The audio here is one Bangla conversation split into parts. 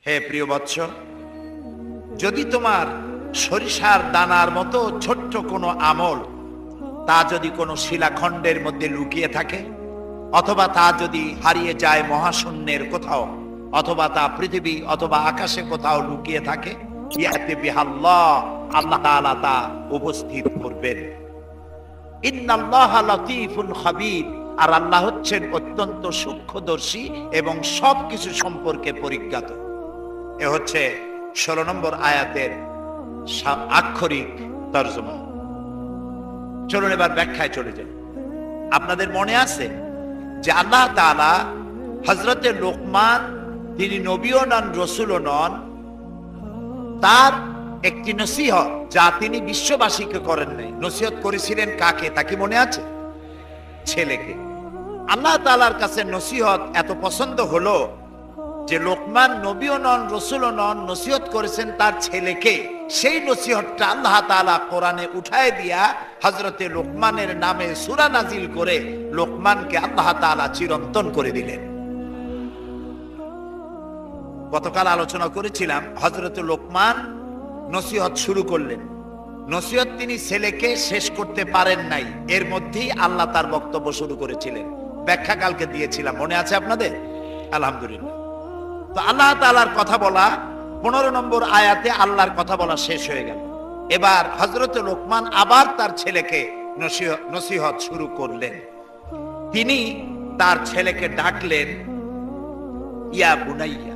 হে প্রিয় বৎস, যদি তোমার সরিষার দানার মতো ছোট্ট কোনো আমল তা যদি কোনো শিলাখণ্ডের মধ্যে লুকিয়ে থাকে, অথবা তা যদি হারিয়ে যায় মহাশূন্যের কোথাও, অথবা তা পৃথিবী অথবা আকাশে কোথাও লুকিয়ে থাকে, ইয়াতি বিহাল্লাহ, আল্লাহ তাআলা তা উপস্থিত করবেন। ইন্নাল্লাহা লাতীফুন খাবীর, আর আল্লাহ হচ্ছেন অত্যন্ত সূক্ষ্মদর্শী এবং সবকিছু সম্পর্কে পরিজ্ঞাত। এ হচ্ছে 16 নম্বর আয়াতের আক্ষরিক তরজমা। চলুন এবার ব্যাখ্যায় চলে যাই। আপনাদের মনে আছে যে আল্লাহ তাআলা হযরতে লোকমান, তিনি নবীও নন, রসুলও নন, তার একটি নসিহত যা তিনি বিশ্ববাসীকে করেন নাই, নসিহত করেছিলেন কাকে? তা কি মনে আছে? ছেলেকে। আল্লাহ তাআলার কাছে নসিহত এত পছন্দ হলো যে লোকমান নবীও নন, রসুলও নন, নসিহত করেছেন তার ছেলেকে। সেই নসিহতটা আল্লাহ তাআলা কোরআনে উঠায় দিয়া হযরতে লোকমানের নামে সূরা নাজিল করে লোকমানকে আল্লাহ তাআলা চিরন্তন করে দিলেন। গতকাল আলোচনা করেছিলাম, হযরতে লোকমান নসিহত শুরু করলেন। নসিহত তিনি ছেলেকে শেষ করতে পারেন নাই, এর মধ্যেই আল্লাহ তার বক্তব্য শুরু করেছিলেন। ব্যাখ্যা কালকে দিয়েছিলাম, মনে আছে আপনাদের? আলহামদুলিল্লাহ। তো আল্লাহ তাআলার কথা বলা 15 নম্বর আয়াতে আল্লাহর কথা বলা শেষ হয়ে গেল। এবার হযরতে লোকমান আবার তার ছেলেকে নসিহত শুরু করলেন। তিনি তার ছেলেকে ডাকলেন, ইয়া বুনাইয়া,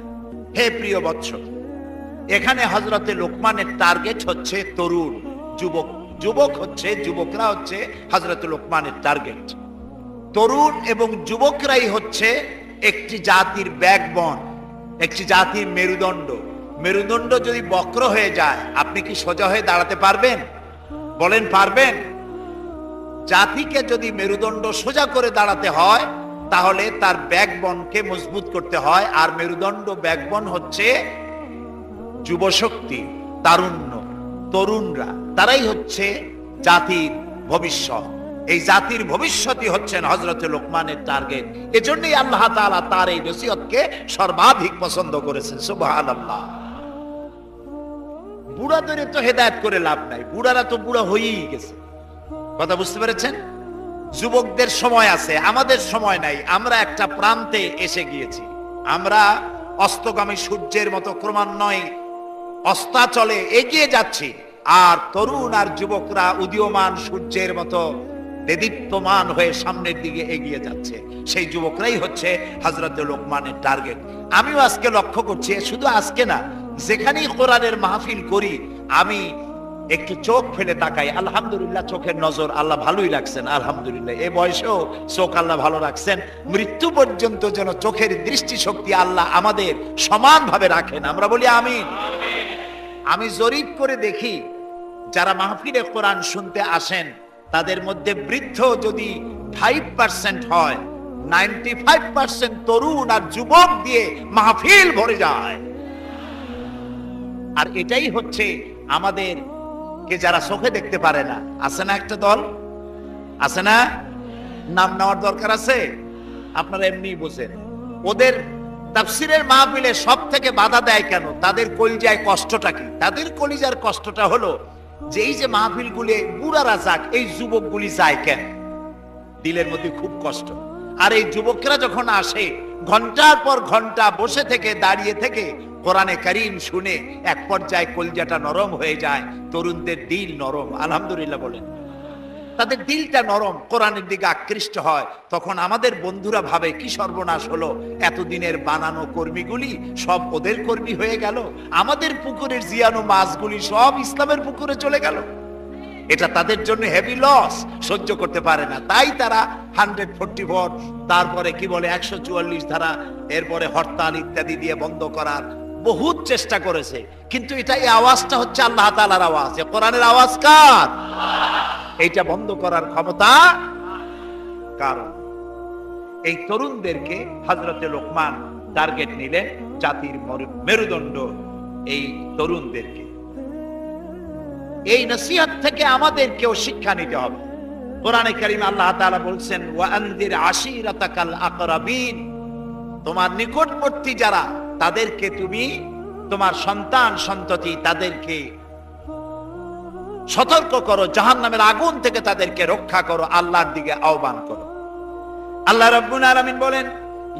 হে প্রিয় বৎস। এখানে হযরতে লোকমানের টার্গেট হচ্ছে তরুণ, যুবক। যুবকরা হচ্ছে হযরতে লোকমানের টার্গেট। তরুণ এবং যুবকরাই হচ্ছে একটি জাতির ব্যাকবোন, একটি জাতির মেরুদণ্ড। মেরুদণ্ড যদি বক্র হয়ে যায়, আপনি কি সোজা হয়ে দাঁড়াতে পারবেন? বলেন, পারবেন? জাতিকে যদি মেরুদণ্ড সোজা করে দাঁড়াতে হয়, তাহলে তার ব্যাকবোনকে মজবুত করতে হয়। আর মেরুদণ্ড, ব্যাকবোন হচ্ছে যুবশক্তি, তারুণ্য, তরুণরা। তারাই হচ্ছে জাতির ভবিষ্যৎ। এই জাতির ভবিষ্যৎই হচ্ছেন হযরতে লোকমানের টার্গেট। এজন্যই আল্লাহ তাআলা তার এই নসিহতকে সর্বাধিক পছন্দ করেছেন। সুবহানাল্লাহ। বুড়াদের তো হেদায়েত করে লাভ নাই, বুড়ারা তো বুড়া হয়েই গেছে। কথা বুঝতে পেরেছেন? যুবকদের সময় আছে, আমাদের সময় নাই। আমরা একটা প্রান্তে এসে গিয়েছি। আমরা অস্তগামী সূর্যের মতো ক্রমান্বয়ে অস্তাচলে এগিয়ে যাচ্ছি, আর তরুণ আর যুবকরা উদীয়মান সূর্যের মতো দেদীপ্যমান হয়ে সামনের দিকে এগিয়ে যাচ্ছে। সেই যুবকরাই হচ্ছে হযরতে লোকমানের টার্গেট। আমিও আজকে লক্ষ্য করছি, শুধু আজকে না, যেখানেই কোরআনের মাহফিল করি আমি একটু চোখ ফেলে তাকাই। আলহামদুলিল্লাহ, চোখের নজর আল্লাহ ভালোই রাখছেন। আলহামদুলিল্লাহ, এই বয়সেও চোখ আল্লাহ ভালো রাখছেন। মৃত্যু পর্যন্ত যেন চোখের দৃষ্টিশক্তি আল্লাহ আমাদের সমানভাবে রাখেন। আমরা বলি আমিন। আমি জরিপ করে দেখি, যারা মাহফিলে কোরআন শুনতে আসেন তাদের মধ্যে বৃদ্ধ যদি 5% হয়, 95% তরুণ আর যুবক দিয়ে মাহফিল ভরে যায়। আর এটাই হচ্ছে আমাদের কে যারা চোখে দেখতে পারে না, আছে না একটা দল, আছে না? নাম নেওয়ার দরকার আছে? আপনারা এমনি বোঝেন। ওদের তাফসীরের মাহফিলে সব থেকে বাধা দেয় কেন? তাদের কলিজায় কষ্টটা কি? তাদের কলিজার কষ্টটা হলো যে এই যে মাহফিলগুলি বুড়ারা যাক, এই যুবকগুলি যায় কেন? দিলের মধ্যে খুব কষ্ট। আর এই যুবকরা যখন আসে, ঘন্টার পর ঘন্টা বসে থেকে, দাঁড়িয়ে থেকে কোরআনে কারীম শুনে এক পর্যায়ে কলিজাটা নরম হয়ে যায়। তরুণদের দিল নরম, আলহামদুলিল্লাহ বলেন। তাদের দিলটা নরম, কোরআনের দিকে আকৃষ্ট হয়। তখন আমাদের বন্ধুরা ভাবে, কি সর্বনাশ হলো, এতদিনের বানানো কর্মীগুলি সব ওদের কর্মী হয়ে গেল, আমাদের পুকুরের জিয়ানো মাছগুলি সব ইসলামের পুকুরে চলে গেল। এটা তাদের জন্য হেভি লস, সহ্য করতে পারে না। তাই তারা 144, তারপরে কি বলে 144 ধারা, এরপরে হরতাল ইত্যাদি দিয়ে বন্ধ করার বহুত চেষ্টা করেছে। কিন্তু এটা, এই আওয়াজটা হচ্ছে আল্লাহ তাআলার আওয়াজ, কোরআনের আওয়াজ কার? এইটা বন্ধ করার ক্ষমতা কারণ এই তরুণদেরকে হযরতে লোকমান টার্গেট নিলেন, জাতির মেরুদণ্ড এই তরুণদেরকে। এই নসিহত থেকে আমাদেরকেও শিক্ষা নিতে হবে। কোরআনে কারীমে আল্লাহ তাআলা বলছেন, ওয়া আনদির আশিরাতাকাল আকরাবিন, তোমার নিকটবর্তী যারা তাদেরকে তুমি তোমার সন্তান সন্ততি তাদেরকে সতর্ক করো, জাহান্নামের আগুন থেকে তাদেরকে রক্ষা করো, আল্লাহর দিকে আহ্বান করো। আল্লাহ রাব্বুল আলামিন বলেন,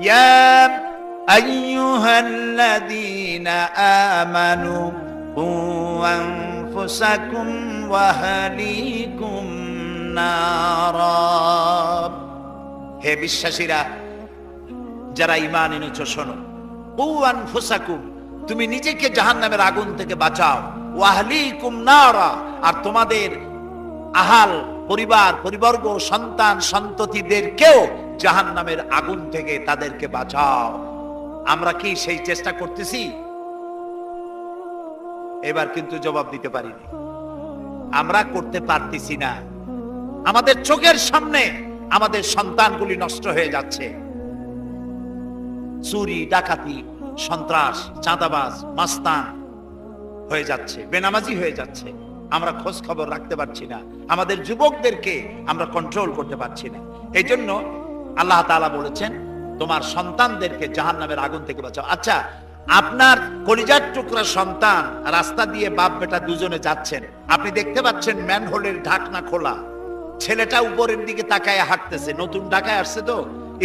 ইয়া আইয়ুহাল্লাযীনা আমানু কু আনফুসাকুম ওয়া আহলিকুম নারা। হে বিশ্বাসীরা, যারা ঈমান এনেছো, শোনো, কু আনফুসাকুম, তুমি নিজেকে জাহান্নামের আগুন থেকে বাঁচাও, ওয়া আহলিকুম নারা, আর তোমাদের আহাল পরিবার পরিবর্গ সন্তান সন্ততিদেরকেও জাহান্নামের আগুন থেকে তাদেরকে বাঁচাও। আমরা কি সেই চেষ্টা করতেছি? এবার কিন্তু জবাব দিতে পারিনি। আমরা করতে পারতেছি না। আমাদের চোখের সামনে আমাদের সন্তানগুলি নষ্ট হয়ে যাচ্ছে। চুরি ডাকাতি সন্ত্রাস চাঁদাবাজ মাস্তান হয়ে যাচ্ছে, বেনামাজি হয়ে যাচ্ছে। আমরা খোঁজ খবর রাখতে পারছি না, আমাদের যুবকদেরকে আমরা কন্ট্রোল করতে পারছি না। এই জন্য আল্লাহ তাআলা বলেছেন, তোমার সন্তানদেরকে জাহান্নামের আগুন থেকে বাঁচাও। আচ্ছা, আপনার কলিজার টুকরা সন্তান রাস্তা দিয়ে বাপ বেটা দুজনে যাচ্ছেন, আপনি দেখতে পাচ্ছেন ম্যানহোলের ঢাকনা খোলা, ছেলেটা উপরের দিকে তাকায় হাঁটতেছে, নতুন ঢাকায় আসছে তো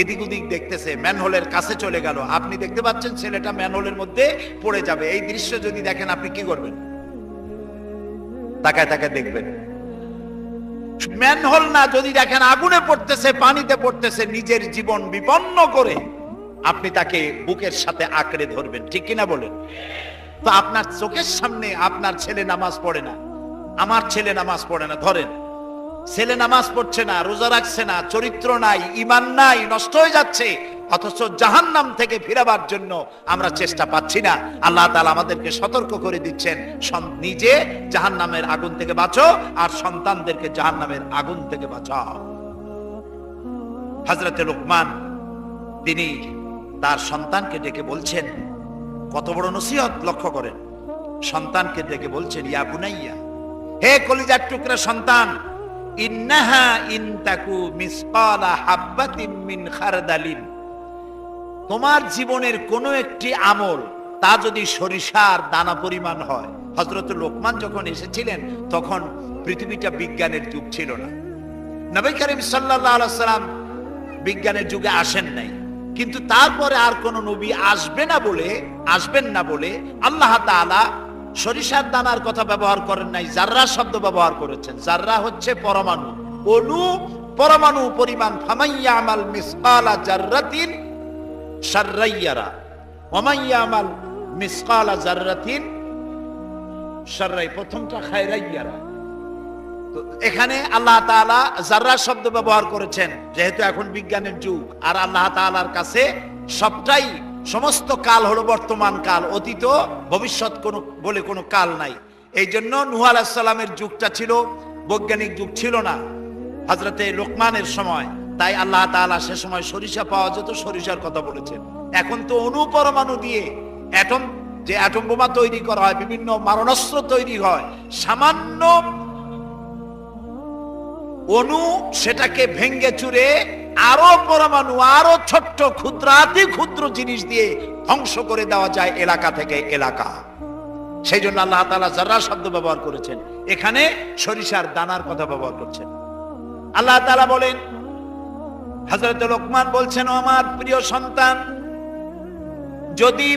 এদিক ওদিক দেখতেছে, ম্যানহোলের কাছে চলে গেল, আপনি দেখতে পাচ্ছেন ছেলেটা ম্যানহোলের মধ্যে পড়ে যাবে। এই দৃশ্য যদি দেখেন, আপনি কি করবেন? তাকায় তাকায় দেখবেন। ম্যানহোল না, যদি দেখেন আগুনে পড়তেছে, পানিতে পড়তেছে, নিজের জীবন বিপন্ন করে আপনি তাকে বুকের সাথে আঁকড়ে ধরবেন, ঠিক কিনা বলেন? তো আপনার চোখের সামনে আপনার ছেলে নামাজ পড়ে না, আমার ছেলে নামাজ পড়ে না, ধরেন ছেলে নামাজ পড়ছে না, রোজা রাখছে না, চরিত্র নাই, ঈমান নাই, নষ্ট হয়ে যাচ্ছে, অথচ জাহান্নাম থেকে ফিরাবার জন্য আমরা চেষ্টা পাচ্ছি না। আল্লাহ তাআলা আমাদেরকে সতর্ক করে দিচ্ছেন, নিজে জাহান্নামের আগুন থেকে বাঁচো আর সন্তানদেরকে জাহান্নামের আগুন থেকে বাঁচাও। হযরতে লোকমান তিনি তার সন্তানকে ডেকে বলছেন, কত বড় নসিহত, লক্ষ্য করেন। সন্তানকে ডেকে বলছেন, ইয়া বুনাইয়া, হে কলিজার টুকরা সন্তান, ইন্নাহা ইনতাকু মিসকালা হাববাতিন মিন খারদালিন, তোমার জীবনের কোন একটি আমল তা যদি সরিষার দানা পরিমাণ হয়। হযরত লোকমান যখন এসেছিলেন তখন পৃথিবীটা বিজ্ঞানের যুগ ছিল না, নবী করিম সাল্লাল্লাহু আলাইহি সাল্লাম বিজ্ঞানের যুগে আসেন নাই, কিন্তু তারপরে আর কোন নবী আসবেন না বলে আল্লাহ তাআলা সরিষার দানার কথা ব্যবহার করেন নাই, জাররা শব্দ ব্যবহার করেছেন। জাররা হচ্ছে পরমাণু, অণু, পরমাণু পরিমাণ। ফামাইয়ামাল মিসকালা জাররাতিন শাররাইয়ারা ওমাইয়ামাল মিসকালা জাররাতিন শাররাই, প্রথমটা খায়রাইয়ারা। তো এখানে আল্লাহ তাআলা জাররা শব্দ ব্যবহার করেছেন, যেহেতু এখন বিজ্ঞানের যুগ, আর আল্লাহ তাআলার কাছে সবটাই, সমস্ত কাল হলো বর্তমান কাল, অতীত ভবিষ্যৎ বলে কোনো কাল নাই। এই জন্য নূহ আলাইহিস সালামের যুগটা ছিল বৈজ্ঞানিক যুগ, ছিল না হযরতে লোকমানের সময়। তাই আল্লাহ তাআলা সে সময় সরিষা পাওয়া যেত, সরিষার কথা বলেছেন। এখন তো অণু পরমাণু দিয়ে অ্যাটম বোমা তৈরি করা হয়, বিভিন্ন মারণাস্ত্র তৈরি হয়, সামান্য অণু সেটাকে ভেঙ্গে চুরে আরো পরমাণু, আরো ছোট্ট ক্ষুদ্রাতি ক্ষুদ্র জিনিস দিয়ে ধ্বংস করে দেওয়া যায় এলাকা থেকে এলাকা। সেই জন্য আল্লাহ তাআলা জাররা শব্দ ব্যবহার করেছেন, এখানে সরিষার দানার কথা ব্যবহার করছেন। আল্লাহ তাআলা বলেন, হযরত লোকমান বলছেন, ও আমার প্রিয় সন্তান, যদি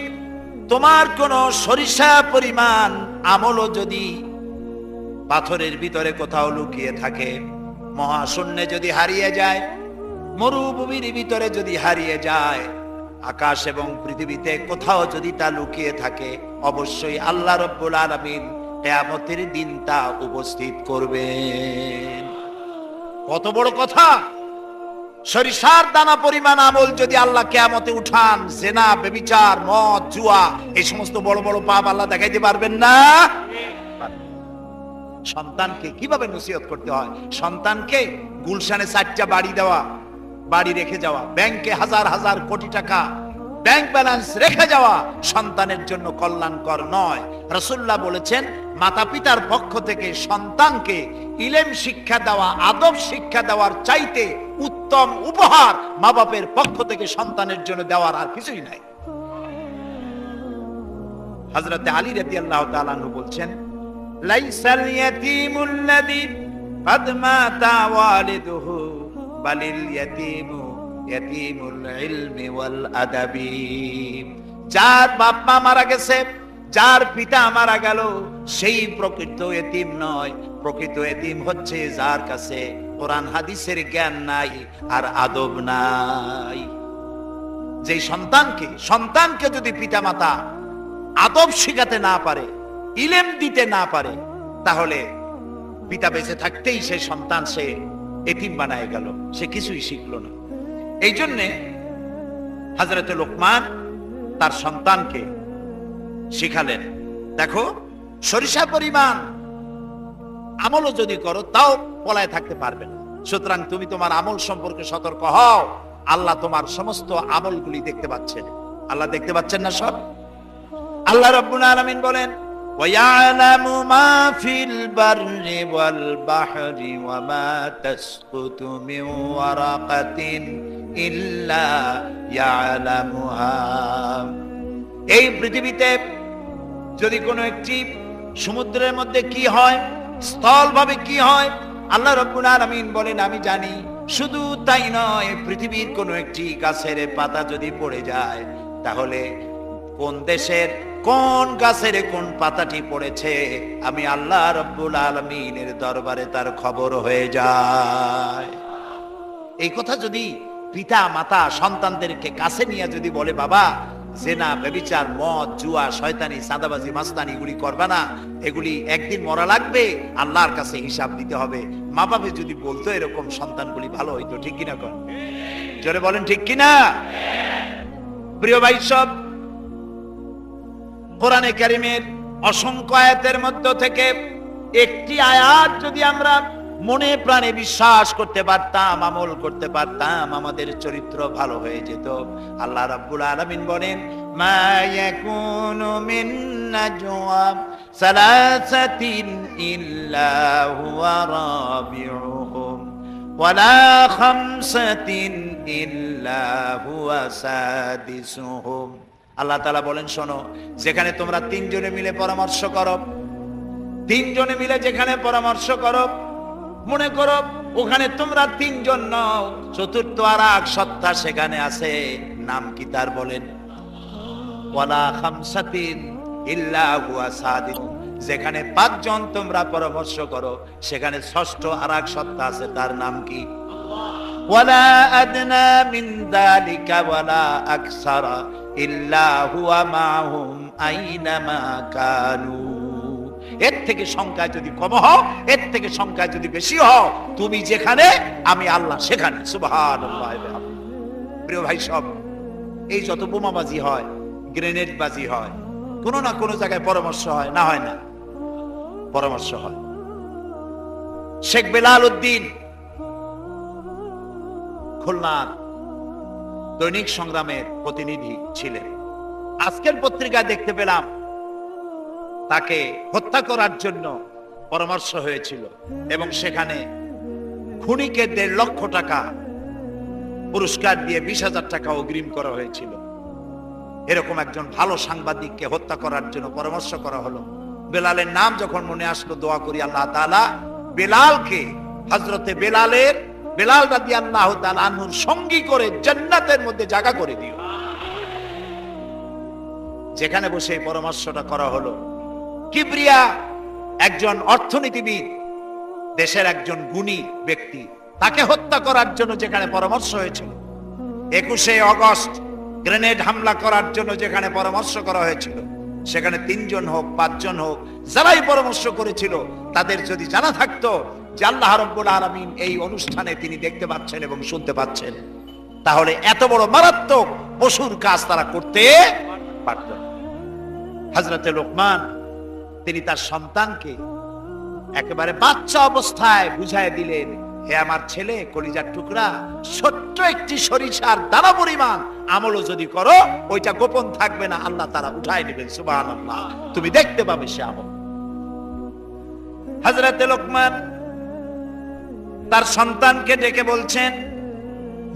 তোমার কোন সরিষা পরিমাণ আমলও যদি পাথরের ভিতরে কোথাও লুকিয়ে থাকে, মহাশূন্যে যদি হারিয়ে যায়, মরুভূমির ভিতরে যদি হারিয়ে যায়, আকাশ এবং পৃথিবীতে কোথাও যদি তা লুকিয়ে থাকে, অবশ্যই আল্লাহ রাব্বুল আলামিন কিয়ামতের দিন তা উপস্থিত করবেন। কত বড় কথা! সরিষার দানা পরিমাণ আমল যদি আল্লাহ কিয়ামতে উঠান, জিনা, ব্যভিচার, মদ, জুয়া, এই সমস্ত বড় বড় পাপ আল্লাহ দেখাইতে পারবেন না। সন্তানকে কিভাবে নসিহত করতে হয়? সন্তানকে গুলশানে 4টা বাড়ি দেওয়া, বাড়ি রেখে যাওয়া, ব্যাংকে হাজার হাজার কোটি টাকা ব্যাংক ব্যালেন্স রেখে যাওয়া সন্তানের জন্য কল্যাণকর নয়। রাসূলুল্লাহ বলেছেন, মাতা পিতার পক্ষ থেকে সন্তানকে ইলম শিক্ষা দেওয়া, আদব শিক্ষা দেওয়ার চাইতে উত্তম উপহার মা বাপের পক্ষ থেকে সন্তানের জন্য দেওয়ার আর কিছুই নাই। হযরতে আলী রাদিয়াল্লাহু তাআলা আনহু বলছেন, লাইসাল ইয়াতীমুল্লাযী কাদ মাতা ওয়ালিদুহু বালিল ইয়াতীমু ইয়াতীমুল ইলমি ওয়াল আদাবি। যার বাপ মা মারা গেছে, যার পিতা মারা গেল, সেই প্রকৃত এতিম নয়। প্রকৃত এতিম হচ্ছে যার কাছে কোরআন হাদিসের জ্ঞান নাই আর আদব নাই। যে সন্তানকে যদি পিতামাতা আদব শিখাতে না পারে, ইলম দিতে না পারে, তাহলে পিতা বেঁচে থাকতেই সে সন্তান সে এতিম বানায় গেল, সে কিছুই শিখলো না। এই জন্যে হযরতে লোকমান তার সন্তানকে শিখালেন, দেখো সরিষা পরিমাণ আমলও যদি করো তাও পলায় থাকতে পারবে না। সুতরাং তুমি তোমার আমল সম্পর্কে সতর্ক হও। আল্লাহ তোমার সমস্ত আমলগুলি দেখতে পাচ্ছেন। আল্লাহ দেখতে পাচ্ছেন না সব? আল্লাহ রাব্বুল আলামিন বলেন, ওয়ায়ালামু মা ফিল বাররি ওয়াল বাহরি ওয়া মা তাসকুতু মিন ওয়ারাকাতিন ইল্লা ইয়ালামুহা। এই পৃথিবীতে যদি কোনো একটি সমুদ্রের মধ্যে কি হয়, স্থলভাবে কি হয়, আল্লাহ রাব্বুল আলামিন বলেন আমি জানি। শুধু তাই নয়, পৃথিবীর কোনো একটি গাছের পাতা যদি পড়ে যায়, তাহলে কোন দেশের কোন গাছের কোন পাতাটি পড়েছে আমি আল্লাহ রাব্বুল আলামিনের দরবারে তার খবর হয়ে যায়। এই কথা যদি পিতা মাতা সন্তানদেরকে কাছে নিয়ে যদি বলে, বাবা জেনা, ব্যভিচার, মদ, জুয়া, শয়তানি, চাঁদাবাজি, মাস্তানি এগুলি করবা না, এগুলি একদিন মরা লাগবে, আল্লাহর কাছে হিসাব দিতে হবে। মা বাবা যদি বলতো এরকম, সন্তানগুলি ভালো হইতো। ঠিক কিনা? কোন জোরে বলেন ঠিক কিনা? প্রিয় ভাই সব, কোরআনে কারীমের অসংখ্য আয়াতের মধ্য থেকে একটি আয়াত যদি আমরা মনে প্রাণে বিশ্বাস করতে পারতাম, আমল করতে পারতাম, আমাদের চরিত্র ভালো হয়ে যেত। আল্লাহ রাব্বুল আলামিন বলেন, মা ইয়াকুনু মিন নাজওয়া সালাসাতিন ইল্লা হুয়া রাবিউহুম ওয়ালা খামসাতিন ইল্লা হুয়া সাদিসুহুম। আল্লাহ তাআলা বলেন, শোনো, যেখানে তোমরা তিনজনে মিলে পরামর্শ করো, তিনজনে মিলে যেখানে পরামর্শ করো, মনে করো ওখানে তোমরা তিনজন নও, চতুর্থ আর এক সত্তা সেখানে আছে, নাম কি তার? বলেন, ওয়ালা খামসাতিন ইল্লা হুয়া সাদিসুহুম। যেখানে পাঁচজন তোমরা পরামর্শ করো, সেখানে ষষ্ঠ আর এক সত্তা আছে, তার নাম কি? ওয়ালা আদনা মিন যালিকা ওয়ালা আকসারা ইল্লা হুয়া মাহুম আইনামা কানু। এর থেকে সংখ্যায় যদি কম হও, এর থেকে সংখ্যায় যদি বেশি হও, তুমি যেখানে আমি আল্লাহ সেখানে। সুবহানাল্লাহ। প্রিয় ভাই সব, এই যত বোমাবাজি হয়, গ্রেনেড বাজি হয়, কোনো না কোনো জায়গায় পরামর্শ হয় না? হয় না? পরামর্শ হয়। শেখ বেলাল উদ্দিন খুলনার দৈনিক সংগ্রামের প্রতিনিধি ছিলেন। আজকের পত্রিকায় দেখতে পেলাম তাকে হত্যা করার জন্য পরামর্শ হয়েছিল এবং সেখানে খুনিকে 1.5 লক্ষ টাকা পুরস্কার দিয়ে 20,000 টাকা অগ্রিম করা হয়েছিল। এরকম একজন ভালো সাংবাদিককে হত্যা করার জন্য পরামর্শ করা হলো। বেলালের নাম যখন মনে আসলো, দোয়া করি আল্লাহ তাআলা বেলালকে, হযরতে বেলাল রাদিয়াল্লাহু তাআলা আনহুর সঙ্গী করে জান্নাতের মধ্যে জায়গা করে দিও। যেখানে বসে এই পরামর্শটা করা হলো, কিবরিয়া একজন অর্থনীতিবিদ, দেশের একজন গুণী ব্যক্তি, তাকে হত্যা করার জন্য যেখানে পরামর্শ হয়েছিল, 21শে আগস্ট গ্রেনেড হামলা করার জন্য যেখানে পরামর্শ করা হয়েছিল, সেখানে 3 জন হোক 5 জন হোক, যারাই পরামর্শ করেছিল, তাদের যদি জানা থাকতো যে আল্লাহ রাব্বুল আলামিন এই অনুষ্ঠানে তিনি দেখতে পাচ্ছেন এবং শুনতে পাচ্ছেন, তাহলে এত বড় মারাত্মক পশুর কাজ তারা করতে পারত। হযরতে লোকমান তিনি তার সন্তানকে একেবারে বাচ্চা অবস্থায় বুঝায় দিলেন, হে আমার ছেলে, কলিজার টুকরা, ছোট্ট একটি সরিষার দানা পরিমাণ আমলও যদি করো, ওইটা গোপন থাকবে না, আল্লাহ তাআলা উঠায় নেবেন। সুবহানাল্লাহ। তুমি দেখতে পাবে সে আমল। হযরতে লোকমান তার সন্তানকে ডেকে বলছেন,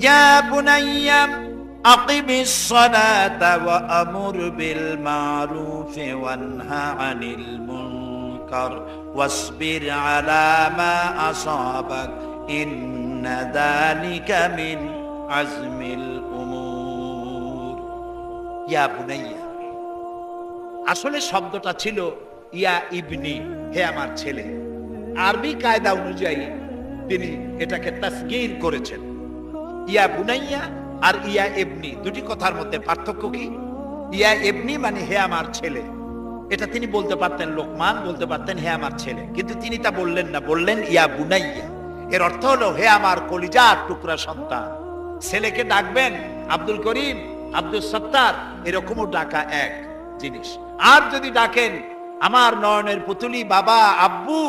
ইয়া বুনাইয়া আকিমিস সালাতা ওয়া আমুর বিল মারুফ ওয়ানহা আনিল মুনকার ওয়াসবির আলা মা আসাবাক ইন্না যালিকা মিন আজমিল উমুর। ইয়া বুনাইয়া, আসলে শব্দটা ছিল ইয়া ইবনি, হে আমার ছেলে। আরবি কায়দা অনুযায়ী তিনি এটাকে তাসগীর করেছেন। ইয়া বুনাইয়া আর ইয়া ইবনি দুটি কথার মধ্যে পার্থক্য কি? ইয়া ইবনি মানে হে আমার ছেলে, এটা তিনি বলতে পারতেন, লোকমান বলতে পারতেন হে আমার ছেলে, কিন্তু তিনি তা বললেন না, বললেন ইয়া বুনাইয়া। এর অর্থ হলো হে আমার কলিজার টুকরা সন্তান। ছেলেকে ডাকবেন আব্দুল করিম, আব্দুল সত্তার, এরকমও ডাকা এক জিনিস। আর যদি ডাকেন আমার নয়নের পুতুলি, বাবা, আব্বু,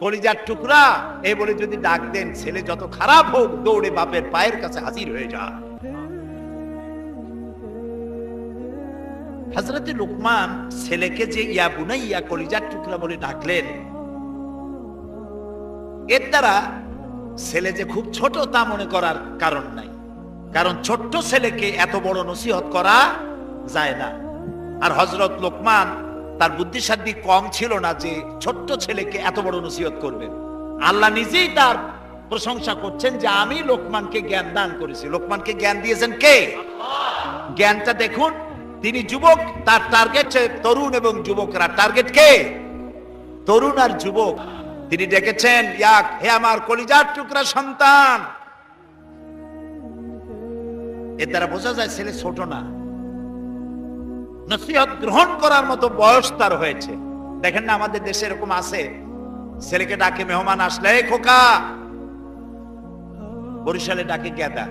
কলিজার টুকরা, এই বলে যদি ডাক দেন, ছেলে যত খারাপ হোক দৌড়ে বাপের পায়ের কাছে হাজির হয়ে যায়। হযরতে লুকমান ছেলেকে যে ইয়া বুনাইয়া, কলিজার টুকরা বলে ডাকলেন, এর দ্বারা ছেলে যে খুব ছোট তা মনে করার কারণ নাই, কারণ ছোট্ট ছেলেকে এত বড় নসিহত করা যায় না। আর হযরত লোকমান তার বুদ্ধিসাধ্য কম ছিল না যে ছোট্ট ছেলেকে এত বড় নসিহত করবেন। আল্লাহ নিজেই তার প্রশংসা করছেন যে আমি লোকমানকে জ্ঞান দান করেছি। লোকমানকে জ্ঞান দিয়েছেন কে? জ্ঞানটা দেখুন, তিনি যুবক, তার টার্গেট তরুণ এবং যুবকরা। টার্গেট কে? তরুণ আর যুবক। তিনি ডেকেছেন ইয়াক, হে আমার কলিজার টুকরা সন্তান। এর দ্বারা বোঝা যায় ছেলে ছোট না, নসিহত গ্রহণ করার মতো বয়স তার হয়েছে। দেখেন না আমাদের দেশে এরকম আছে, ছেলেকে ডাকে মেহমান আসলে এই খোকা, বরিশালে ডাকে গেদা,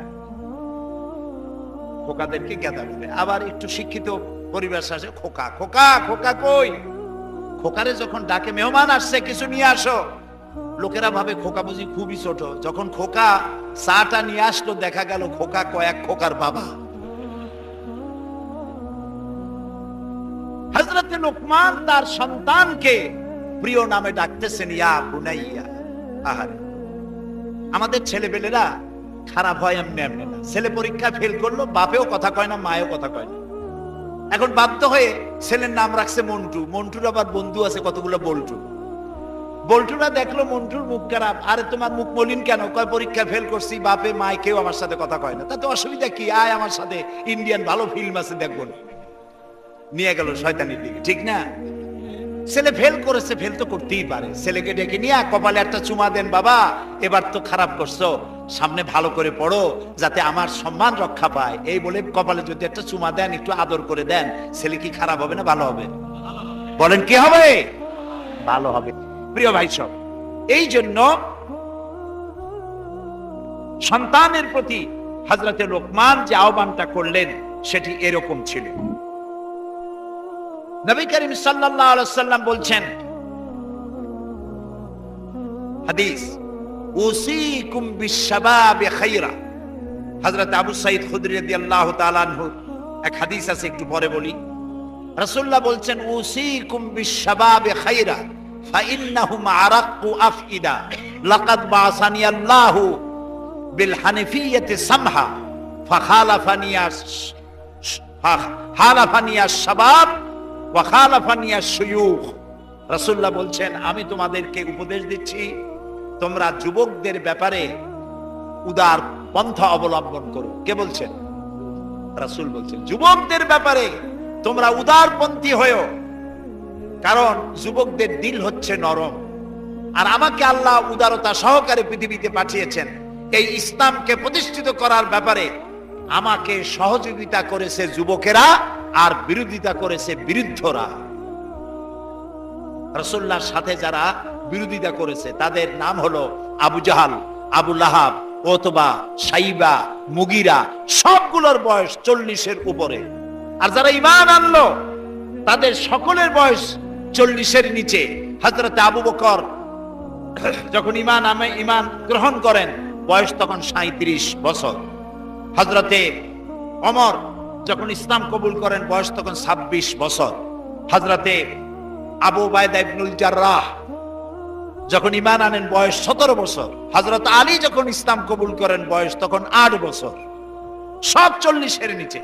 খোকাদেরকে গেদা বলে। আবার একটু শিক্ষিত পরিবেশ আছে খোকা, খোকা, খোকা কই? খোকারে যখন ডাকে মেহমান আসছে কিছু নিয়ে আসো, লোকেরা ভাবে খোকা বুঝি খুবই ছোট। যখন খোকা চাটা নিয়ে আসলো, দেখা গেল খোকা কয়েক খোকার বাবা। হযরতে লোকমান তার সন্তানকে প্রিয় নামে ডাকতেছেন ইয়া বুনাইয়া। আহারে, আমাদের ছেলেপেলেরা খারাপ হয় এমনি এমনি না। ছেলে পরীক্ষা ফেল করলো, বাপেও কথা কয় না, মায়েও কথা কয় না। এখন বাধ্য হয়ে ছেলের নাম রাখছে মন্টু। মন্টুর আবার বন্ধু আছে কতগুলো বল্টু। বল্টুরা দেখলো মন্টুর মুখ খারাপ, আরে তোমার মুখ মলিন কেন? কয় পরীক্ষা ফেল করছি, বাপে মায় কেউ আমার সাথে কথা কয় না। তাতে অসুবিধা কি? আয় আমার সাথে, ইন্ডিয়ান ভালো ফিল্ম আছে দেখবো। নিয়ে গেল শয়তানির দিকে, ঠিক না? ছেলে ফেল করেছে, ফেল তো করতেই পারে। ছেলেকে ডেকে নিয়ে কপালে একটা চুমা দেন, বাবা এবার তো খারাপ করছো, সামনে ভালো করে পড়ো যাতে আমার সম্মান রক্ষা পায়। এই বলে কপালে যদি একটা চুমা দেন, একটু আদর করে দেন, ছেলে কি খারাপ হবে না ভালো হবে? বলেন কি হবে? ভালো হবে। প্রিয় ভাই সব, এই জন্য সন্তানের প্রতি হযরতে লোকমান যে আহ্বানটা করলেন সেটি এরকম ছিল। নবী করিম সাল্লাল্লাহু আলাইহি ওয়াসাল্লাম বলছেন, হাদিস, উসিকুম বিশ-শাবাবি খায়রা। হযরত আবু সাঈদ খুদরি রাদিয়াল্লাহু তাআলা আনহু এক হাদিস আছে, একটু পরে বলি। রাসূলুল্লাহ বলছেন, উসিকুম বিশ-শাবাবি খায়রা ফাইন্নাহুম আরাক্কু আফইদা লাকাদ বাসানি আল্লাহু বিল হানিফিয়্যাতি সামহা ফাখালাফানি আশ-শাবাব ওয়া খালাফানি আশ-শুয়ুখ। রাসূলুল্লাহ বলছেন, আমি তোমাদেরকে উপদেশ দিচ্ছি, তোমরা যুবকদের ব্যাপারে উদার পন্থা অবলম্বন করো। কে বলছেন? রাসূল বলছেন, যুবকদের ব্যাপারে তোমরা উদারপন্থী হয়ো, কারণ যুবকদের দিল হচ্ছে নরম। আর আমাকে আল্লাহ উদারতা সহকারে পৃথিবীতে পাঠিয়েছেন। এই ইসলামকে প্রতিষ্ঠিত করার ব্যাপারে আমাকে সহযোগিতা করেছে যুবকেরা, আর বিরোধিতা করেছে বৃদ্ধরা। রাসূলুল্লাহর সাথে যারা বিরোধিতা করেছে তাদের নাম হলো আবু জাহাল, আবু লাহাব, ওতবা, সাইবা, মুগিরা, সবগুলোর বয়স 40-এর উপরে। আর যারা ঈমান আনলো তাদের সকলের বয়স 40-এর নিচে। হযরত আবু বকর যখন ঈমান গ্রহণ করেন বয়স তখন 37 বছর। হযরতে ওমর যখন ইসলাম কবুল করেন বয়স তখন 26 বছর। হযরতে আবু উবাইদা ইবনুল জাররাহ যখন ঈমান আনেন বয়স 17 বছর। হযরত আলী যখন ইসলাম কবুল করেন বয়স তখন 8 বছর। সব 40-এর নিচে।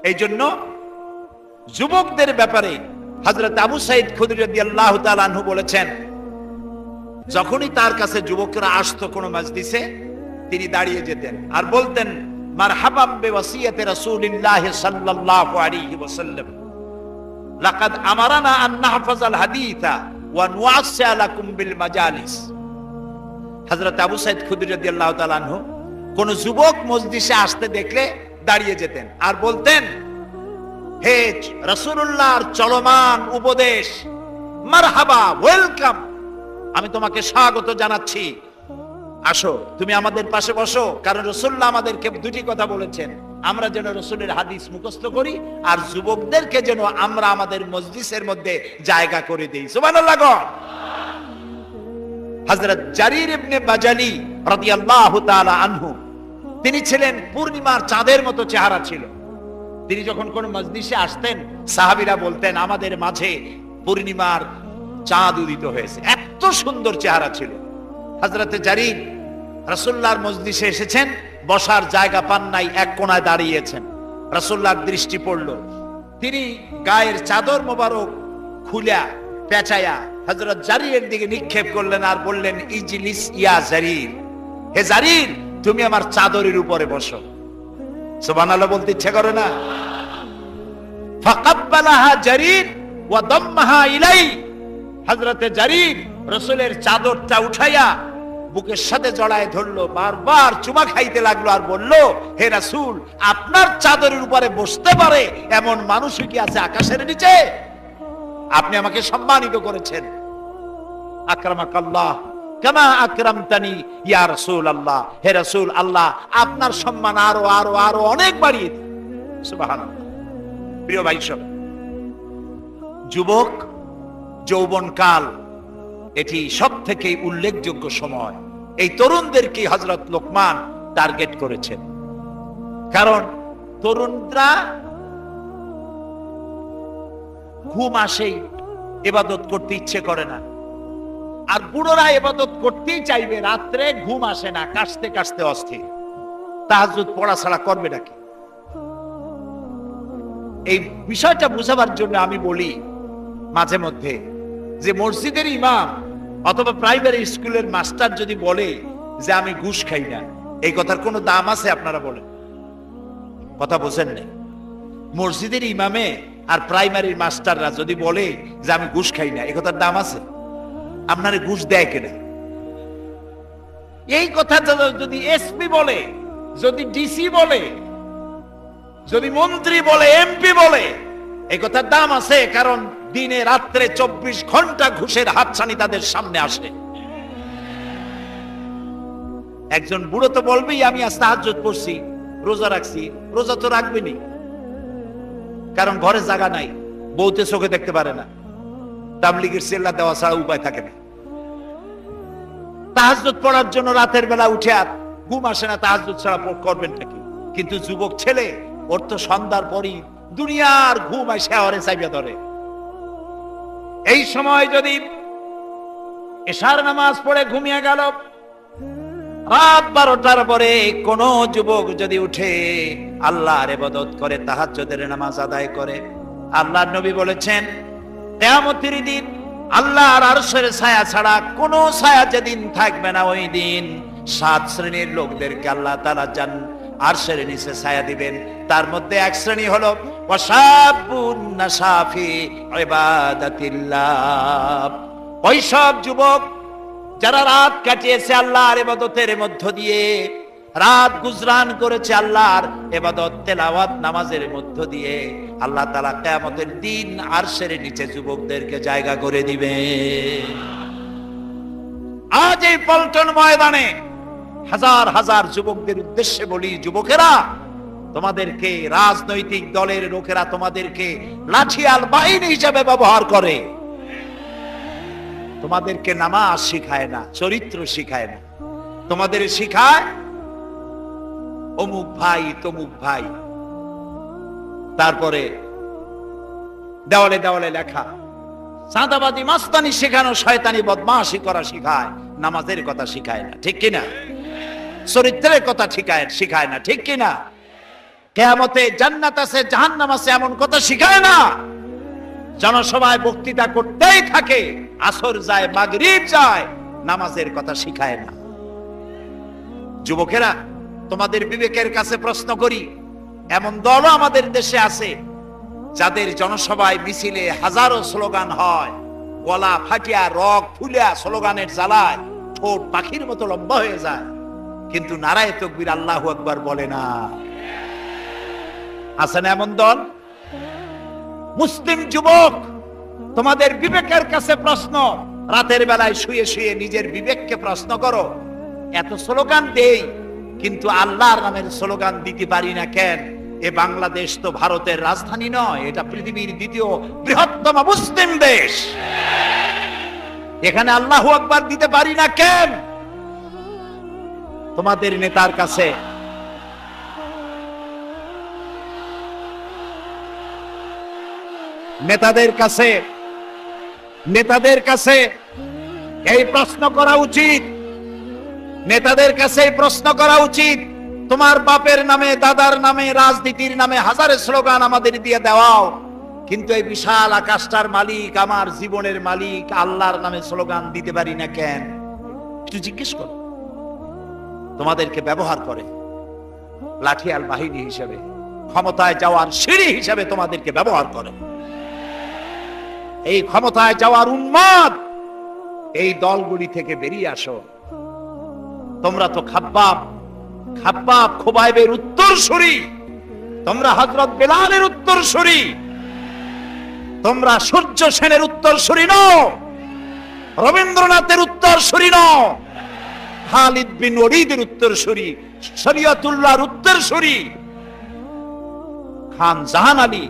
এই জন্য যুবকদের ব্যাপারে হযরত আবু সাঈদ খুদরী রাদিয়াল্লাহু তাআলা আনহু বলেছেন, যখনই তার কাছে যুবকরা আসতো কোনো মজলিসে, তিনি দাঁড়িয়ে যেতেন আর বলতেন, মারহাবাম বিওয়াসিয়াতি রাসূলিল্লাহ সাল্লাল্লাহু আলাইহি ওয়াসাল্লাম, লাকাদ আমারানা আন নাহফাযাল হাদিসা ওয়া নুআসসিয়া লাকুম বিল মাজালিস। হযরত আবু সাঈদ খুদরী রাদিয়াল্লাহু তাআলা আনহু কোন যুবক মজলিসে আসতে দেখলে দাঁড়িয়ে যেতেন আর বলতেন, হে রাসূলুল্লাহর চলমান উপদেশ, মারহাবা, ওয়েলকাম, আমি তোমাকে স্বাগত জানাচ্ছি, আসো তুমি আমাদের পাশে বসো। কারণ রাসূলুল্লাহ আমাদেরকে দুটি কথা বলেছেন, আমরা যেন রাসূলের হাদিস মুখস্থ করি আর যুবকদেরকে যেন আমরা আমাদের মজলিসের মধ্যে জায়গা করে দেই। সুবহানাল্লাহ। হযরত জারীর ইবনে বাজালি রাদিয়াল্লাহু তাআলা আনহু, তিনি ছিলেন পূর্ণিমার চাঁদের মতো চেহারা ছিল। তিনি যখন কোন মজলিসে আসতেন, সাহাবীরা বলতেন, আমাদের মাঝে পূর্ণিমার চাঁদ উদিত হয়েছে, এত সুন্দর চেহারা ছিল। হযরতে জারীর রাসূলুল্লাহর মজলিসে এসেছেন, বসার জায়গা পান নাই, এক কোণায় দাঁড়িয়েছেন। রাসূলুল্লাহর দৃষ্টি পড়ল, তিনি গায়ের চাদর মোবারক খুলে পেঁচায়া হযরত জারীরের দিকে নিক্ষেপ করলেন আর বললেন, ইজলিস ইয়া জারীর, হে জারীর, তুমি আমার চাদরের উপরে বসো। সুবহানাল্লাহ বলতে ইচ্ছা করে না? ফাকাব্বালাহা জারীর ওয়া দাম্মাহা ইলাই। হযরতে জারীর রাসূলের চাদরটা উঠাইয়া বুকের সাথে জড়ায় ধরলো, বারবার চুমা খাইতে লাগলো আর বলল, হে রাসূল, আপনার চাদরের উপরে বসতে পারে এমন মানুষই কি আছে আকাশের নিচে? আপনি আমাকে সম্মানিত করেছেন। আকরামাকাল্লাহ কামা আকরামতানি ইয়া রাসূলুল্লাহ, হে রাসূল, আল্লাহ আপনার সম্মান আরো আরো আরো অনেক বাড়িয়ে দিন। সুবহানাল্লাহ। প্রিয় ভাই সব, যুবক যৌবনকাল এটি সবথেকে উল্লেখযোগ্য সময়। এই তরুণদেরকে হযরত লোকমান টার্গেট করেছেন, কারণ তরুণরা ঘুম আসেই ইবাদত করতে ইচ্ছে করে না, আর বুড়োরা ইবাদত করতেই চাইবে, রাত্রে ঘুম আসে না, কাশতে কাশতে অস্থির। তাহাজ্জুদ পড়া ছাড়া করবে নাকি? এই বিষয়টা বুঝাবার জন্য আমি বলি মাঝে মধ্যে যে মসজিদের ইমাম অথবা প্রাইমারি স্কুলের মাস্টার যদি বলে যে আমি ঘুষ খাই না, এই কথার কোনো দাম আছে? আপনারা বলেন, কথা বোঝেন না? মসজিদের ইমামে আর প্রাইমারির মাস্টাররা যদি বলে যে আমি ঘুষ খাই না, এই কথার দাম আছে? আপনারে ঘুষ দেয় কেনা? এই কথা যদি এসপি বলে, যদি ডিসি বলে, যদি মন্ত্রী বলে, এমপি বলে, এই কথার দাম আছে। কারণ দিনে রাত্রে 24 ঘন্টা ঘুষের হাতছানি তাদের সামনে আসে। একজন বুড়ো তো বলবেই, আমি আজ তাহাজ্জুদ পড়ছি, রোজা রাখছি। রোজা তো রাখবেনি, কারণ ঘরে জায়গা নাই, বউতে চোখে দেখতে পারে না, তাবলীগের সেল্লা দেওয়া ছাড়া উপায় থাকে না। তাহাজ্জুদ পড়ার জন্য রাতের বেলা উঠে আর ঘুম আসে না, তাহাজ্জুদ ছাড়া করবেন নাকি? কিন্তু যুবক ছেলে, ওর তো সন্ধ্যার পরই দুনিয়ার ঘুম আসে ওরে চাইবে ধরে। এই সময় যদি এশার নামাজ পড়ে ঘুমিয়ে গেল, রাত 12টার পরে কোন যুবক যদি উঠে আল্লাহর ইবাদত করে, তাহাজ্জুদের নামাজ আদায় করে, আল্লাহর নবী বলেছেন কিয়ামতের দিন আল্লাহর আরশের ছায়া ছাড়া কোনো ছায়া যেদিন থাকবে না, ওই দিন 7 শ্রেণীর লোকদেরকে আল্লাহ তাআলা আরশের নিচে ছায়া দিবেন। তার মধ্যে এক শ্রেণী হলো ওয়াশাবুন নাশাফি ইবাদাতিল্লাহ, ওই সব যুবক যারা রাত কাটিয়েছে আল্লাহর ইবাদতের মধ্য দিয়ে, রাত গুজরান করেছে আল্লাহর ইবাদত তেলাওয়াত নামাজের মধ্য দিয়ে। আল্লাহ তাআলা কিয়ামতের দিন আরশের নিচে যুবকদেরকে জায়গা করে দিবে। আজ এই পল্টন ময়দানে হাজার হাজার যুবকদের উদ্দেশ্যে বলি, যুবকেরা, তোমাদেরকে রাজনৈতিক দলের লোকেরা তোমাদেরকে লাঠিয়াল বাহিনী হিসেবে ব্যবহার করে। তোমাদেরকে নামাজ শিখায় না, চরিত্র শিখায় না, তোমাদের শিখায় অমুক ভাই তমুক ভাই, তারপরে দেওয়ালে দেওয়ালে লেখা চাঁদাবাজি মাস্তানি শেখানো, শয়তানি বদমাশি করা শিখায়, নামাজের কথা শিখায় না, ঠিক কিনা? চরিত্রের কথা শিখায় না, ঠিক কিনা? কিয়ামতে জান্নাত আছে জাহান্নাম আছে এমন কথা শিখায় না। জনসভায় বক্তৃতা করতেই থাকে, আসর যায় মাগরিব যায়, নামাজের কথা শিখায় না। যুবকেরা, তোমাদের বিবেকের কাছে প্রশ্ন করি, এমন দলও আমাদের দেশে আছে যাদের জনসভায় মিছিলে হাজারো স্লোগান হয়, গলা ফাটিয়া রগ ফুলিয়া স্লোগানের জ্বালায় ঠোঁট পাখির মতো লম্বা হয়ে যায়, কিন্তু নারায়ে তাকবীর আল্লাহু আকবার বলে না। আছে না এমন দল? মুসলিম যুবক, তোমাদের বিবেকের কাছে প্রশ্ন, রাতের বেলায় শুয়ে শুয়ে নিজের বিবেককে প্রশ্ন করো, এত স্লোগান দেই কিন্তু আল্লাহর নামের স্লোগান দিতে পারি না কেন? এ বাংলাদেশ তো ভারতের রাজধানী নয়, এটা পৃথিবীর দ্বিতীয় বৃহত্তম মুসলিম দেশ। এখানে আল্লাহু আকবার দিতে পারি না কেন? তোমাদের নেতার কাছে নেতাদের কাছে এই প্রশ্ন করা উচিত। নেতাদের কাছে এই প্রশ্ন করা উচিত, তোমার বাপের নামে দাদার নামে রাজনীতির নামে হাজারে স্লোগান আমাদের দিয়ে দেওয়াও, কিন্তু এই বিশাল আকাশটার মালিক, আমার জীবনের মালিক আল্লাহর নামে স্লোগান দিতে পারি না কেন? একটু জিজ্ঞেস করো। তোমাদেরকে ব্যবহার করে লাঠিয়াল বাহিনী হিসেবে, ক্ষমতায় যাওয়ার সিঁড়ি হিসেবে তোমাদেরকে ব্যবহার করে। এই ক্ষমতায় যাওয়ার উন্মাদ এই দলগুলি থেকে বেরিয়ে আসো। তোমরা তো খাব্বাব খোবাইবের উত্তরসূরি, তোমরা হযরত বেলালের উত্তরসূরি, তোমরা সূর্য সেনের উত্তরসূরি নও, রবীন্দ্রনাথের উত্তরসূরি নও, খালিদ বিন ওয়ালিদের উত্তরসূরি, শরীয়তুল্লাহর উত্তরসূরি, খান জাহান আলী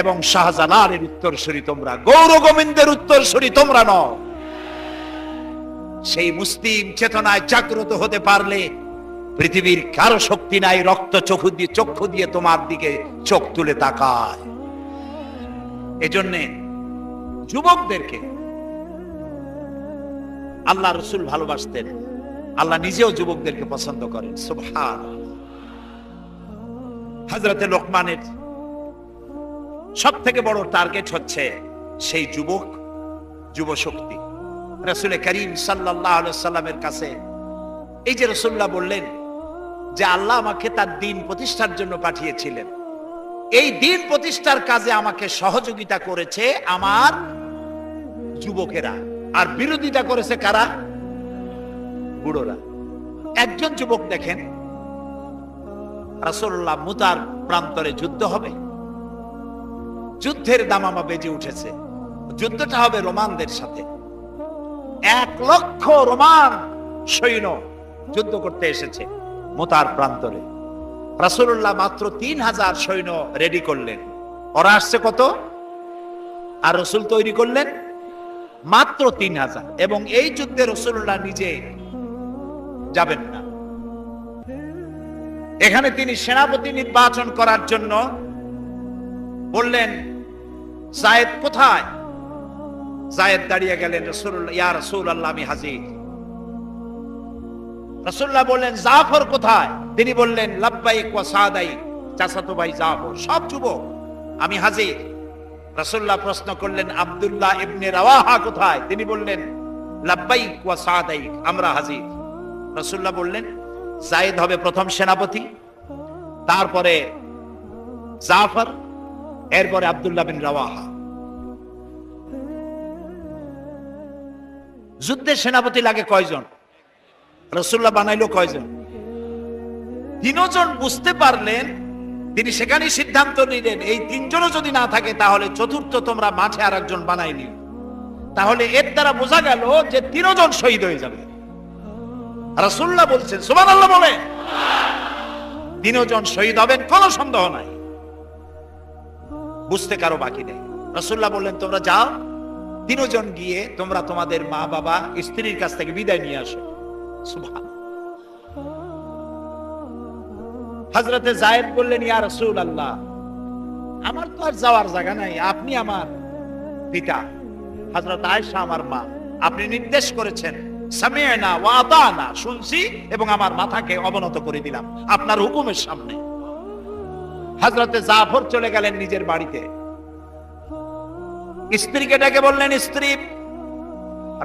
এবং শাহজালালের উত্তরসূরি তোমরা, গৌর গোবিন্দের উত্তরসূরি তোমরা নও। সেই মুসলিম চেতনায় জাগ্রত হতে পারলে পৃথিবীর কারো শক্তি নাই রক্ত চক্ষু দিয়ে তোমার দিকে চোখ তুলে তাকায়। এজন্য যুবকদেরকে আল্লাহ রাসূল ভালোবাসতেন, আল্লাহ নিজেও যুবকদেরকে পছন্দ করেন। সুবহানাল্লাহ। হযরতে লোকমানের সব থেকে বড় টার্গেট হচ্ছে সেই যুব শক্তি। রাসূল করিম সাল্লাল্লাহু আলাইহি ওয়াসাল্লামের কাছে এই যে রাসূলুল্লাহ বললেন যে আল্লাহ আমাকে তার দ্বীন প্রতিষ্ঠার জন্য পাঠিয়েছিলেন, এই দ্বীন প্রতিষ্ঠার কাজে আমাকে সহযোগিতা করেছে আমার যুবকেরা, আর বিরোধিতা করেছে কারা? বুড়োরা। একজন যুবক দেখেন, রাসূলুল্লাহ মুতার প্রান্তরে যুদ্ধ হবে, যুদ্ধের দামামা বেজে উঠেছে, যুদ্ধটা হবে রোমানদের সাথে। 1,00,000 রোমান সৈন্য যুদ্ধ করতে এসেছে মুতার প্রান্তরে। রাসূলুল্লাহ মাত্র 3,000 সৈন্য রেডি করলেন। ওরা আসছে কত? আর রাসূল তৈরি করলেন মাত্র 3,000। এবং এই যুদ্ধে রাসূলুল্লাহ নিজে যাবেন না। এখানে তিনি সেনাপতি নির্বাচন করার জন্য বললেন, যায়েদ কোথায়? যায়েদ দাঁড়িয়ে গেলেন, রাসূলুল্লাহ, ইয়া রাসূলুল্লাহ আমি হাজির। রাসূলুল্লাহ বললেন, জাফর কোথায়? তিনি বললেন, লাব্বাইক ওয়া সাদাইক, চাচাতো ভাই জাফর, সব যুবক, আমি হাজির। রাসূলুল্লাহ প্রশ্ন করলেন, আব্দুল্লাহ ইবনে রাওয়াহা কোথায়? তিনি বললেন, লাব্বাইক ওয়া সাদাইক, আমরা হাজির। রাসূলুল্লাহ বললেন, যায়েদ হবে প্রথম সেনাপতি, তারপরে জাফর, এরপরে আব্দুল্লাহ বিন রাওয়াহা। যুদ্ধের সেনাপতি লাগে কয়জন? রাসূলুল্লাহ বানাইলো কয়জন? 3 জন বুঝতে পারলেন, তিনি সেখানেই সিদ্ধান্ত নিলেন এই 3 জনও যদি না থাকে তাহলে চতুর্থ তোমরা মাঠে আর একজন বানাই নিও। তাহলে এর দ্বারা বোঝা গেল যে 3 জন শহীদ হয়ে যাবে। রাসূলুল্লাহ বলছেন, সুবহানাল্লাহ বলে, 3 জন শহীদ হবেন, কোনো সন্দেহ নাই, বুঝতে কারো বাকি নেই। রাসূলুল্লাহ বললেন, তোমরা যাও, 3 জন গিয়ে তোমরা তোমাদের মা বাবা স্ত্রীর কাছ থেকে বিদায় নিয়ে আসো। সুবহানাল্লাহ। হযরতে যায়েদ বললেন, ইয়া রাসূলুল্লাহ, আমার তো আর যাওয়ার জায়গা নাই, আপনি আমার পিতা, হযরত আয়েশা আমার মা, আপনি নির্দেশ করেছেন, সামি'না ওয়া আতা'না, শুনছি এবং আমার মাথাকে অবনত করে দিলাম আপনার হুকুমের সামনে। হযরতে জাফর চলে গেলেন নিজের বাড়িতে। স্ত্রীকে ডেকে বললেন, স্ত্রী,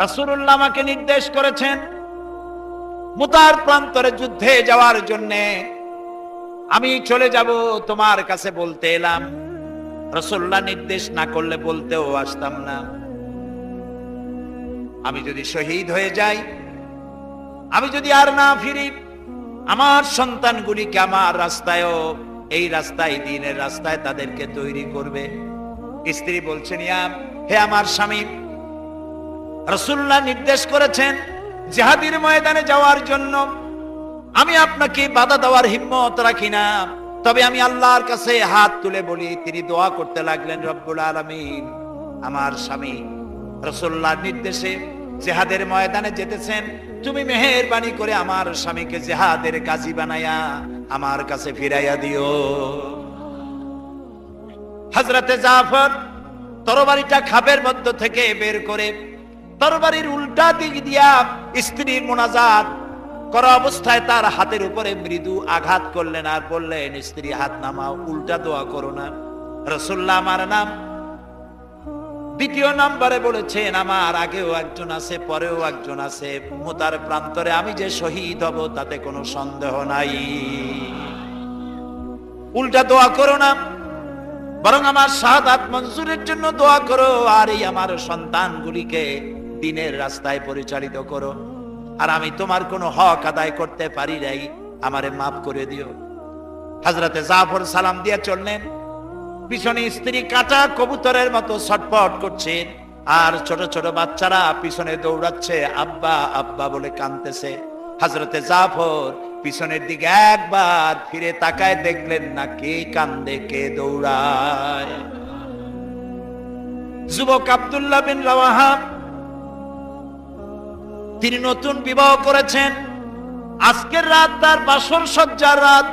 রাসূলুল্লাহ আমাকে নির্দেশ করেছেন মুতার প্রান্তরে যুদ্ধে যাওয়ার জন্য। আমি চলে যাব, তোমার কাছে বলতে এলাম। রাসূলুল্লাহ নির্দেশ না করলে বলতেও আসতাম না। আমি যদি শহীদ হয়ে যাই, আমি যদি আর না ফিরি, আমার সন্তানগুলিকে আমার রাস্তায়ও, এই রাস্তায়, দ্বীনের রাস্তায় তাদেরকে তৈরি করবে। স্ত্রী বলছেন, হে আমার স্বামী, রাসূলুল্লাহ নির্দেশ করেছেন জিহাদের ময়দানে যাওয়ার জন্য। আমি আপনাকে বাধা দেওয়ার হিম্মত রাখি না, তবে আমি আল্লাহর কাছে হাত তুলে বলি। তিনি দোয়া করতে লাগলেন, রব্বুল আলামিন, আমার স্বামী রাসূলুল্লাহর নির্দেশে জিহাদের ময়দানে যেতেছেন, তুমি মেহেরবানি করে আমার স্বামীকে জিহাদের গাজী বানায়া আমার কাছে ফিরাইয়া দিও। হযরতে জাফর তরবারিটা খাপের মধ্য থেকে বের করে তরবারির উল্টা দিক দিয়া স্ত্রীর মুনাজাত করা অবস্থায় তার হাতের উপরে মৃদু আঘাত করলেন আর বললেন, স্ত্রী হাত নামাও, উল্টা দোয়া করো না। রাসূলুল্লাহ আমার নাম দ্বিতীয় নম্বরে বলেছেন, আমার আগেও একজন আছে, পরেও একজন আছে। মুতার প্রান্তরে আমি যে শহীদ হব তাতে কোনো সন্দেহ নাই। উল্টা দোয়া করো না, বরং আমার শাহাদাত মঞ্জুরের জন্য দোয়া করো, আর এই আমার সন্তানগুলিকে দ্বীনের রাস্তায় পরিচালিত করো। আর আমি তোমার কোনো হক আদায় করতে পারি নাই, আমারে মাফ করে দিও। হযরতে জাফর সালাম দিয়ে চললেন। পিছনে স্ত্রী কাটা কবুতরের মতো ছটফট করছেন, আর ছোট ছোট বাচ্চারা পিছনে দৌড়াচ্ছে, আব্বা আব্বা বলে কাঁদতেছে। হযরতে জাফর পিছনের দিকে একবার ফিরে তাকায়, দেখলেন না কে কান্দে কে দৌড়ায়। যুবক আব্দুল্লাহ বিন রাওয়াহা, তিনি নতুন বিবাহ করেছেন। আজকের রাত তার বাসর সজ্জার রাত।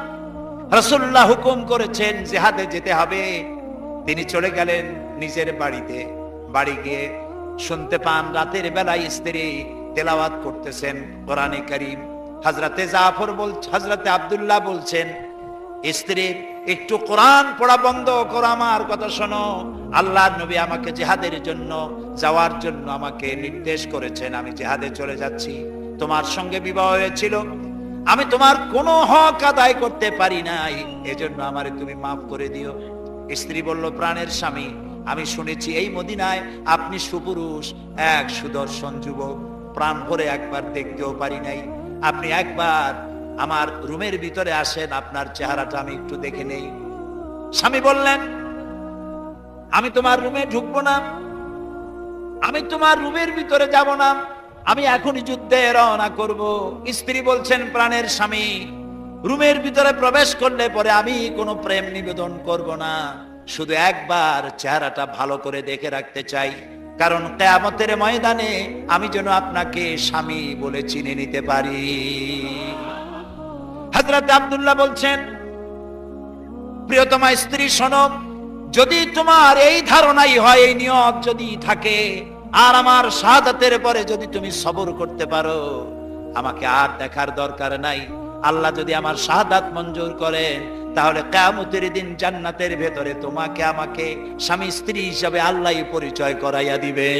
রাসূলুল্লাহ হুকুম করেছেন জিহাদে যেতে হবে। তিনি চলে গেলেন নিজের বাড়িতে। বাড়ি গিয়ে শুনতে পান রাতের বেলায় স্ত্রী তেলাওয়াত করতেছেন কোরআনে কারীম। হযরতে আব্দুল্লাহ বলছেন, স্ত্রী একটু কোরআন পড়া বন্ধ করো, আমার কথা শোনো। আল্লাহর নবী আমাকে জিহাদের জন্য যাওয়ার জন্য আমাকে নির্দেশ করেছেন, আমি জিহাদে চলে যাচ্ছি। তোমার সঙ্গে বিবাহ হয়েছিল, আমি তোমার কোনো হক আদায় করতে পারি নাই, এজন্য আমারে তুমি মাফ করে দিও। স্ত্রী বলল, প্রাণের স্বামী, আমি শুনেছি এই মদিনায় আপনি সুপুরুষ, এক সুদর্শন যুবক, প্রাণ ভরে একবার দেখতেও পারি নাই। আপনি একবার আমার রুমের ভিতরে আসেন, আপনার চেহারাটা আমি একটু দেখে নেই। স্বামী বললেন, আমি তোমার রুমে ঢুকবো না, আমি তোমার রুমের ভিতরে যাব না, আমি এখনই যুদ্ধে রওনা করব। স্ত্রী বলছেন, প্রাণের স্বামী, রুমের ভিতরে প্রবেশ করলে পরে আমি কোনো প্রেম নিবেদন করব না, শুধু একবার চেহারাটা ভালো করে দেখে রাখতে চাই, কারণ কিয়ামতের ময়দানে আমি যেন আপনাকে স্বামী বলে চিনে নিতে পারি। হযরত আব্দুল্লাহ বলছেন, প্রিয়তমা স্ত্রী শোনো, যদি তোমার এই ধারণাই হয়, এই নিয়ত যদি থাকে, আর আমার শাহাদাতের পরে যদি তুমি সবর করতে পারো, আমাকে আর দেখার দরকার নাই। আল্লাহ যদি আমার শাহাদাত মঞ্জুর করেন, তাহলে কিয়ামতের দিন জান্নাতের ভেতরে তোমাকে আমাকে স্বামী স্ত্রী হিসাবে আল্লাহই পরিচয় করাইয়া দিবে।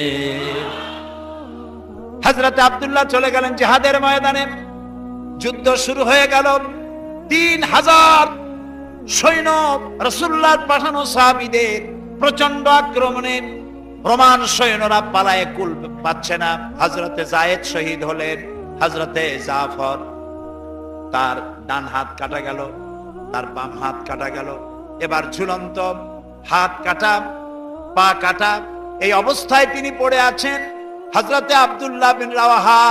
হযরত আব্দুল্লাহ চলে গেলেন জিহাদের ময়দানে। যুদ্ধ শুরু হয়ে গেল। 3000 সৈন্য রাসূলুল্লাহর পাঠানো সাহাবীদের প্রচন্ড আক্রমণে রোমান সৈন্যরা পালায়ে কুল পাচ্ছে না। হযরতে যায়েদ শহীদ হলেন। হযরতে জাফর, তার ডান হাত কাটা গেল, তার বাম হাত কাটা গেল। এবার ঝুলন্ত, হাত কাটা, পা কাটা, এই অবস্থায় তিনি পড়ে আছেন। হযরতে আব্দুল্লাহ বিন রাওয়াহা,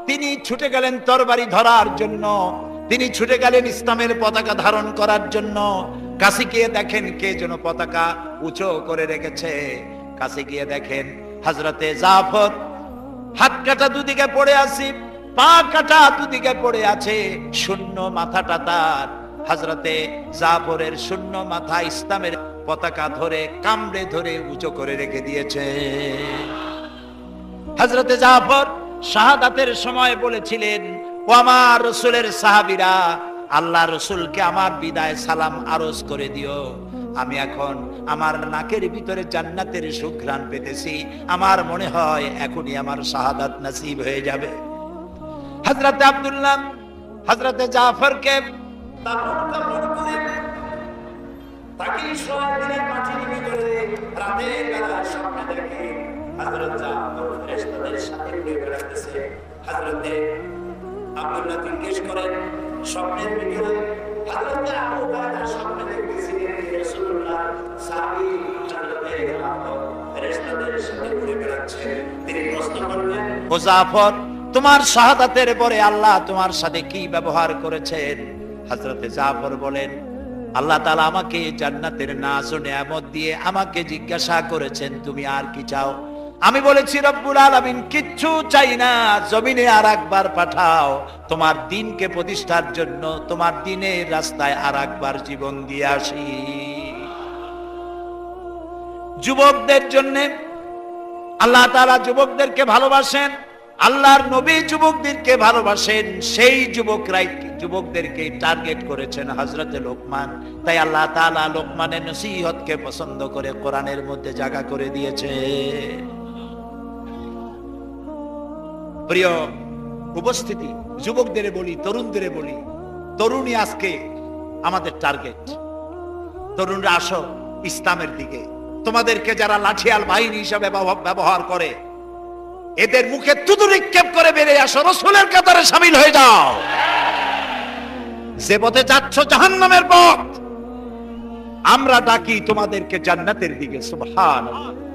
তিনি ছুটে গেলেন তরবারি ধরার জন্য, তিনি ছুটে গেলেন ইসলামের পতাকা ধারণ করার জন্য। কাছে গিয়ে দেখেন কে যেন পতাকা উঁচু করে রেখেছে। কাছে গিয়ে দেখেন হযরতে জাফর হাত কাটা দুদিকে পড়ে আছে, পা কাটা দুদিকে পড়ে আছে, শূন্য মাথাটা তার। হযরতে জাফরের শূন্য মাথা ইসলামের পতাকা ধরে কামড়ে ধরে উঁচু করে রেখে দিয়েছে। হযরতে জাফর শাহাদাতের সময় বলেছিলেন, ও আমার রাসূলের সাহাবীরা, আল্লাহ রসুলকে আমার বিদায় সালাম আরজ করে দিও। আমি এখন আমার নাকের ভিতরে জান্নাতের সুঘ্রাণ পেতেছি, আমার মনে হয় এখনই আমার শাহাদাত নসিব হয়ে যাবে। হযরত আব্দুল্লাহ হযরত জাফরকে তাকে শোয়া দিলেন মাটির ভিতরে। রাতের বেলা স্বপ্নে দেখে হযরত জাফর ফেরেশতাদের সাথে ঘুরে বেড়াতেছে। হযরত আব্দুল্লাহ জিজ্ঞেস করেন, স্বপ্নের ভিতরে হযরত আবু বকর স্বপ্নে দেখতেছিলেন রাসূলুল্লাহ সাহাবী হযরত জাফর ফেরেশতাদের সাথে ঘুরে বেড়াচ্ছে। তিনি প্রশ্ন করলেন, ও জাফর, তোমার শাহাদাতের পরে আল্লাহ তোমার সাথে কি ব্যবহার করেছেন? হযরত জাফর বলেন, আল্লাহ তাআলা আমাকে জান্নাতের নাজ ও নিয়ামত দিয়ে আমাকে জিজ্ঞাসা করেছেন, তুমি আর কি চাও? আমি বলেছি, রব্বুল আলামিন কিচ্ছু চাই না, জমিনে আর একবার পাঠাও তোমার দ্বীনকে প্রতিষ্ঠার জন্য, তোমার দ্বীনের রাস্তায় আর একবার জীবন দিয়ে আসি। যুবকদের জন্য আল্লাহ তাআলা যুবকদেরকে ভালোবাসেন, আল্লাহর নবী যুবকদেরকে ভালোবাসেন, সেই যুবকদেরকে টার্গেট করেছেন হযরতে লোকমান। তাই আল্লাহ তাআলা লোকমানের নসিহতকে পছন্দ করে কোরআনের মধ্যে জায়গা করে দিয়েছে। প্রিয় উপস্থিতি, যুবকদের বলি, তরুণদের বলি, তরুণী আজকে আমাদের টার্গেট। তরুণরা আসো ইসলামের দিকে। তোমাদেরকে যারা লাঠিয়াল বাহিনী হিসাবে ব্যবহার করে, এদের মুখে থুতু নিক্ষেপ করে বেরিয়ে আসো, রাসূলের কাতারে শামিল হয়ে যাও। যে পথে যাচ্ছ জাহান্নামের পথ, আমরা ডাকি তোমাদেরকে জান্নাতের দিকে। সুবহানাল্লাহ।